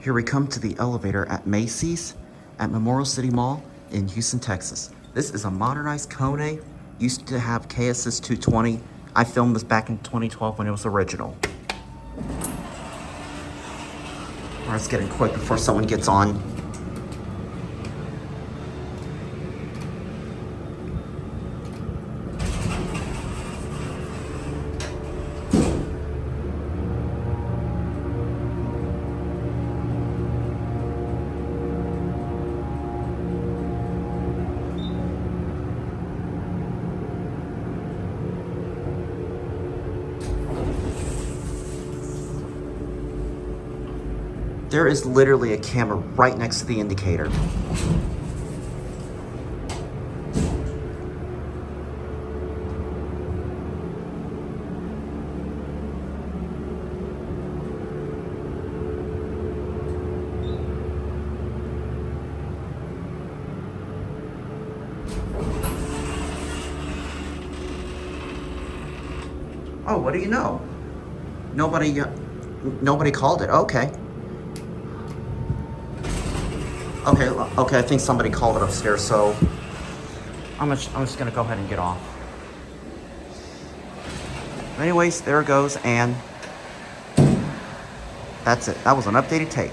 Here we come to the elevator at Macy's at Memorial City Mall in Houston, Texas. This is a modernized Kone. Used to have KSS 220. I filmed this back in 2012 when it was original. All right, it's getting quick before someone gets on. There is literally a camera right next to the indicator. Oh, what do you know? Nobody called it. Okay. Okay, I think somebody called it upstairs, so I'm just gonna go ahead and get off. Anyways, there it goes, and that's it. That was an updated take.